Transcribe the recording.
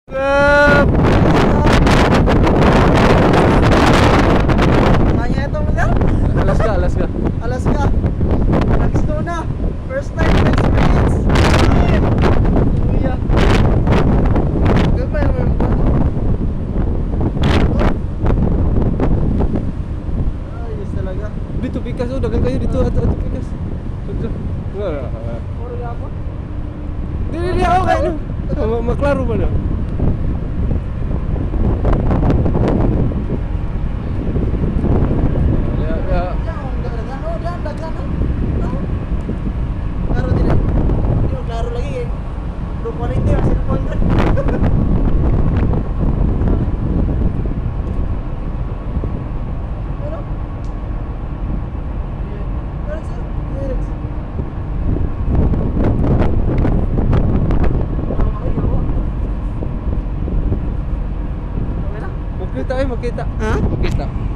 Kaya itong lugar? Alaska, Alaska. Alaska. Nag-snow na. First time to experience. Kuya. Gabay mo yung ayos talaga. Dito pikas, oh, dagan kayo dito ato pikas. Dito. Puro yapo. Dili ako kayo. Maklaro ba na? Klaro din. Hindi mo klaro lagi eh. Bro, 40 ang cellphone doon. Ano? Meron sir? Meron sir. Okay na? Makita eh, makita. Ha? Makita.